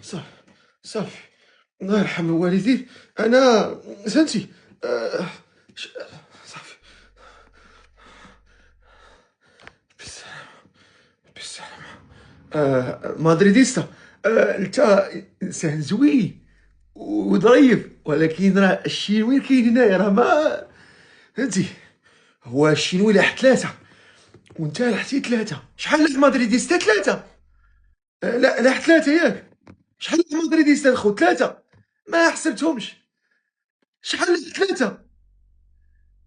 صافي صافي، الله يرحم الوالدين. انا فهمتي. ش- صافي. بالسلامة بالسلامة. مدريديستا. انت انسان زوين وظريف، ولكن راه الشينوي كاين هنايا، راه ما فهمتي. هو الشينوي لاح ثلاثة وانت لحتي ثلاثة. شحال لاح مدريديستا؟ ثلاثة. لا لاح ثلاثة ياك. شحال لاح مدريديستا الخو؟ ثلاثة. ما حسبتهمش. شحال لاح ثلاثة؟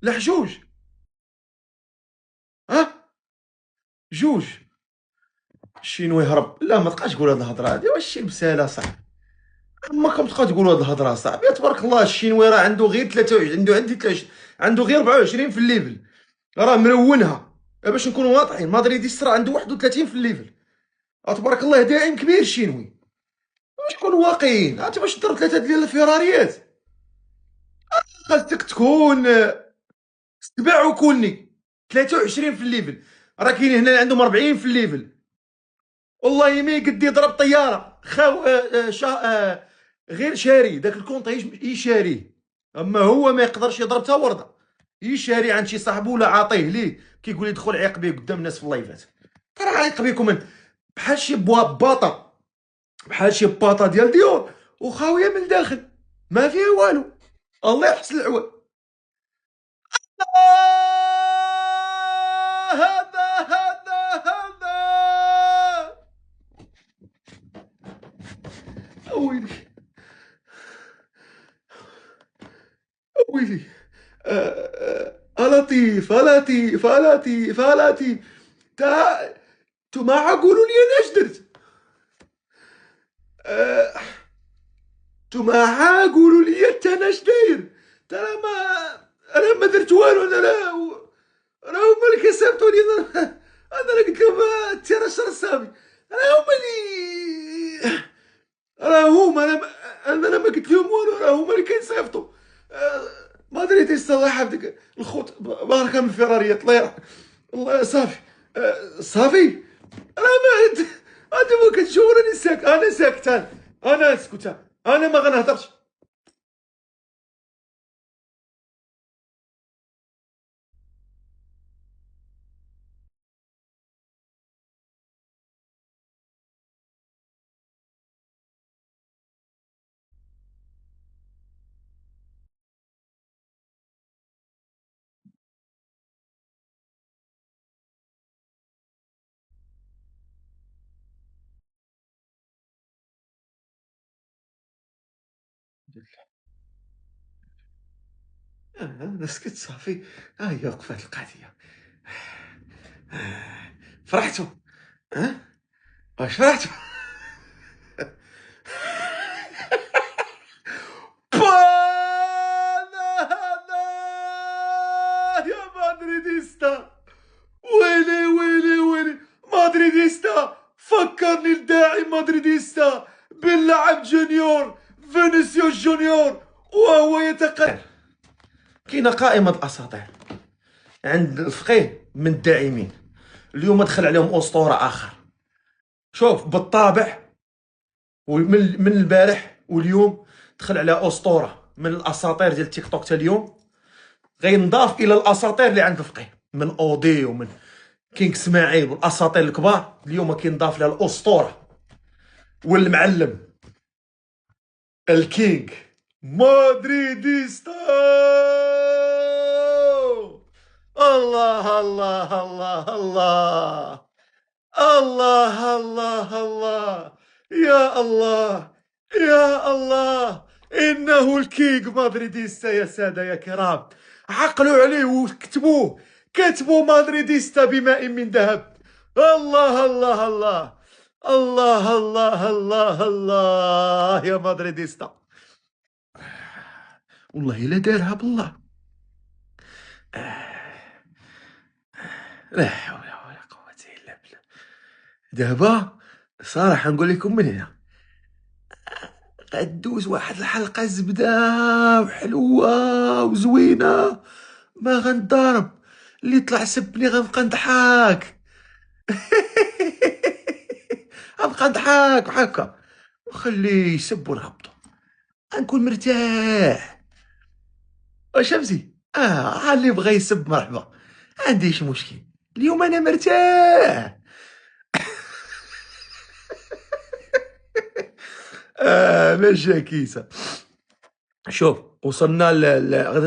لاح جوج. ها جوج. الشينوي هرب. لا ما تبقاش تقول هاد الهضره هادي، واش شي مساله صاحبي؟ ما كتبقى تقول هاد الهضره صاحبي. تبارك الله الشينوي راه عنده غير 23، عندي 23، عنده غير 24 في الليفل. راه مرونها. باش نكونوا واضحين، مدريديس راه عنده 31 في الليفل. تبارك الله داعم كبير الشينوي. باش نكونوا واقعيين، انت باش تضرب ثلاثه ديال الفيراريات خاصك تكون سبع وكلني. 23 في الليفل. راه كاين هنا اللي عندهم 40 في الليفل. والله ما يقد يضرب طياره خاو. غير شاري داك الكونط يشاريه. اما هو ما يقدرش يضرب تا ورده. يشاري عند شي صاحبو ولا عاطيه ليه كيقول لي دخل عيق بيه قدام الناس في اللايفات. راه عايق بيكم من بحال شي باطا، بحال شي باطا ديال ديور وخاويه من الداخل، ما فيها والو. الله يحسن العوان. هذا ويلي ويلي. لطيف لطيف لطيف لطيف. تا نتوما عقولوا لي انا اش درت. نتوما عقولوا لي انت انا اش داير. ترى انا ما درت والو. انا راه هما اللي كسبتوني. انا قلت لهم تيرا شر الصافي. راه هما اللي راه هما انا ما قلت لهم والو. راه هما اللي كيصيفطوا. مدريديس الله يحفظك الخوت بركه من الفيراريات. الله صافي. صافي. راه ما انت ما كتشوف. راني ساكت. انا ساكت. انا اسكت. انا ما غنهضرش. انا سكت صافي. ها هي وقفات القضيه. فرحتوا؟ واش فرحتوا؟ بانا يا مدريديستا. ويلي ويلي ويلي. مدريديستا فكرني الداعم مدريديستا باللاعب جونيور فينيسيوس جونيور وهو يتقدم. كاينه قائمه الاساطير عند الفقيه من الداعمين. اليوم دخل عليهم اسطوره اخر. شوف بالطابع، ومن البارح واليوم دخل على اسطوره من الاساطير ديال التيك توك. تا اليوم غينضاف الى الاساطير اللي عند الفقيه من اودي ومن كينغ اسماعيل والاساطير الكبار. اليوم كينضاف لها الاسطوره والمعلم الكينغ مدريديستا. الله الله الله الله الله الله الله. يا الله يا الله. إنه الكينغ مدريديستا يا سادة يا كرام. عقلوا عليه وكتبوه. كتبوا مدريديستا بماء من ذهب. الله الله الله الله الله الله الله يا مدريديستا. والله لا دارها بالله. لا حول ولا قوة إلا بالله. دابا صراحة نقول لكم من هنا غدوز واحد الحلقة زبدة وحلوة وزوينة. ما غنضارب. اللي طلع سبني غنبقى نضحك. غنبقى نضحك وهكا، وخليه يسب ونهبطو، غنكون مرتاح. شمسي، اللي بغا يسب مرحبا، ما عنديش مشكل، اليوم انا مرتاح. ماشي كيسه. شوف، وصلنا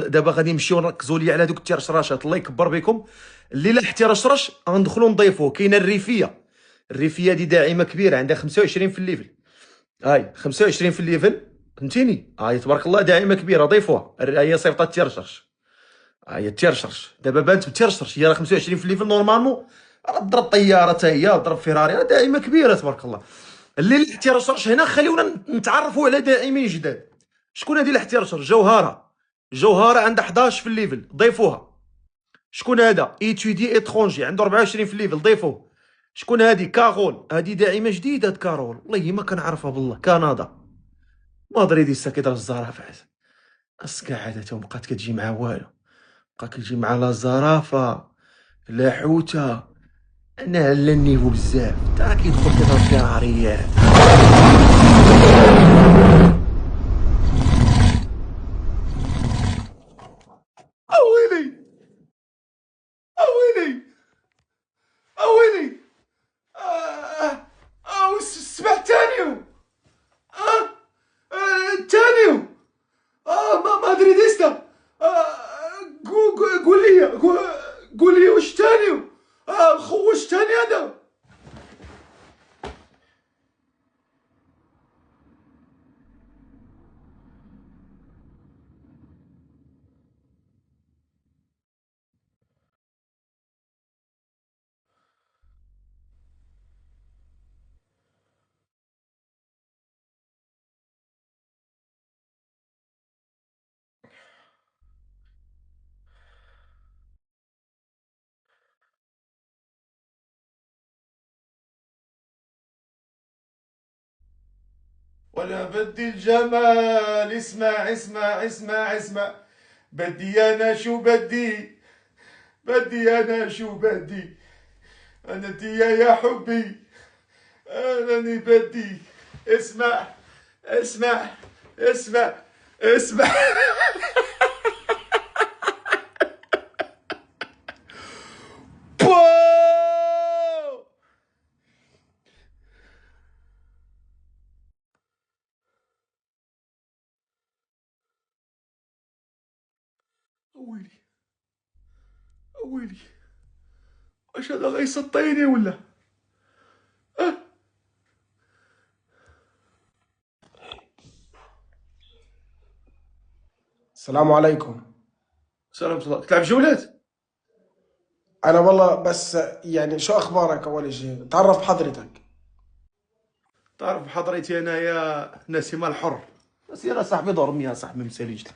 دابا غادي نمشيو نركزوا لي على دوك الترشراشات، الله يكبر بكم. الليله حتى رشرش غندخلوا نضيفوه. كاينه الريفيه، الريفيه دي داعمه كبيره، عندها 25 في الليفل. هاي 25 في الليفل، فهمتيني؟ هاي تبارك الله داعمه كبيره، ضيفوها. هي صيفطه الترشرش، هي الترشرش دابا بانت بالترشرش، هي راه 25 في الليفل نورمالمون، راه ضرب طياره حتى هي، ضرب فيراري، راه داعمه كبيره تبارك الله. الليله الترشرش هنا خليونا نتعرفوا على داعمين جداد. شكون هذه الاحتراشر؟ جوهره، جوهره عندها 11 في الليفل، ضيفوها. شكون هذا؟ ايتودي اترونجي، عنده 24 في الليفل، ضيفوه. شكون هذه؟ كارول، هذه داعمه جديده كارول، والله ما كنعرفها بالله، كندا مدريديستا كيضرب الزرافات. قاعده بقات كتجي مع والو، بقات كتجي مع لا زرافه لا حوته. انا على النيفو بزاف، تا راه كيدخل كيضرب فيها عريات. اويلي اويلي اويلي. سمعت تانيو. اه تانيو. ما مدريديستا. قول لي، قول لي واش تانيو. واش تاني هذا؟ ولا بدي الجمال، اسمع اسمع اسمع اسمع. بدي انا شو بدي، بدي انا شو بدي. انا دي يا حبي، انني بدي. اسمع اسمع اسمع اسمع. بو. ويلي ويلي، واش هذا غيسطيني ولا؟ اه. السلام عليكم. سلام الله، تلعب جولات؟ انا والله بس يعني شو اخبارك؟ اول شيء تعرف بحضرتك. تعرف بحضرتي انا يا نسيم الحر، بس يا صاحبي ضربني يا صاحبي، مساليش لك.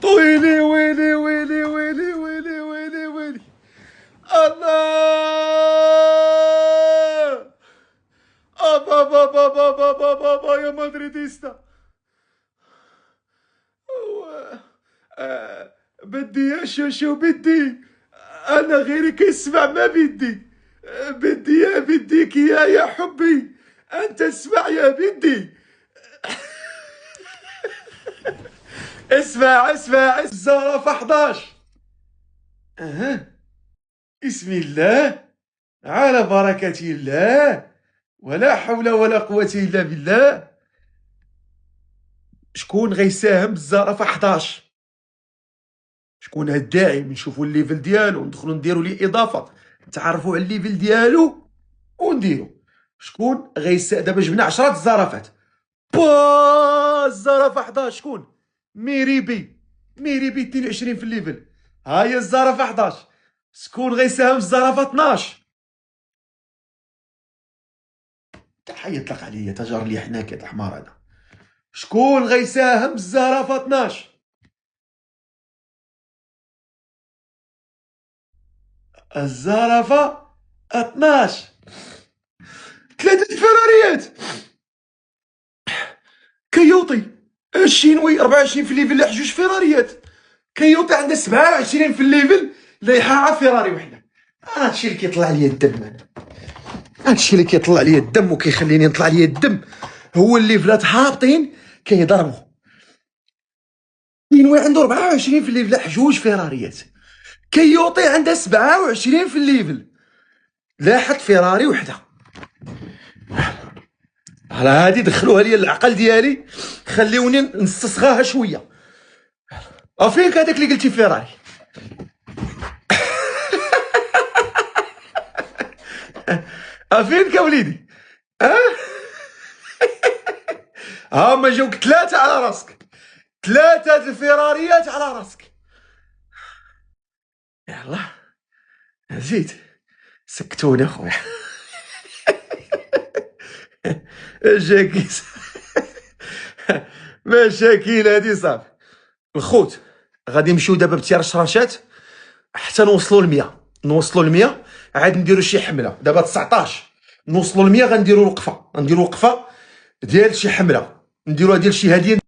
ويلي ويلي ويلي ويلي ويلي ويلي ويلي. الله. ابا بابا بابا بابا بابا يا مدريديستا. بدي يا شو بدي. انا غيرك اسمع ما بدي. بدي يا بديك يا حبي، انت اسمع يا بدي. اسمع اسمع، الزرافة 11. اها، بسم الله، على بركة الله، ولا حول ولا قوة إلا بالله. شكون غيساهم بالزرافة 11؟ شكون هاد الداعم؟ نشوفوا الليفل ديالو، ندخلوا نديروا ليه اضافه، نتعرفوا على الليفل ديالو ونديروا. شكون دابا جبنا 10 الزرافات. با الزرافه 11 شكون؟ ميريبي. ميريبي 22 في الليفل. ها هي الزرافه 11. شكون غيساهم الزرافه 12؟ تحية طلق عليا، تجار لي حناك يا الحمار هذا. شكون غيساهم الزرافه 12؟ الزرافه 12. 3 فراريات. كيوطي الشينوي 24 في الليفل، لاح 2 فيراريات. كيوطي عنده 27 في الليفل، لايحه على فيراري وحده. هادشي اللي كيطلع ليا الدم انا، هادشي اللي كيطلع ليا الدم وكيخليني نطلع ليا الدم هو اللي فلات هابطين كيضربوا. كاين واحد عنده 24 في الليفل، جوج فيراريات. كيوطي عندها 27 في الليفل، لاحت فيراري وحده. على هادي دخلوها ليا العقل ديالي، خليوني نستصغاها شويه. فينك هذاك اللي قلتي فيراري؟ فينك يا وليدي؟ هما جاوك 3 على راسك، 3 الفيراريات على راسك. يلا زيد سكتوني اخويا. جاكيس. مشاكل هادي صافي. الخوت غادي نمشيو دابا بتيار الشراشات حتى نوصلوا ل 100. نوصلوا ل 100 عاد نديروا شي حمله. دابا 19 نوصلوا ل 100 غنديروا وقفه، ديال شي حمله نديروها ديال شي هديه.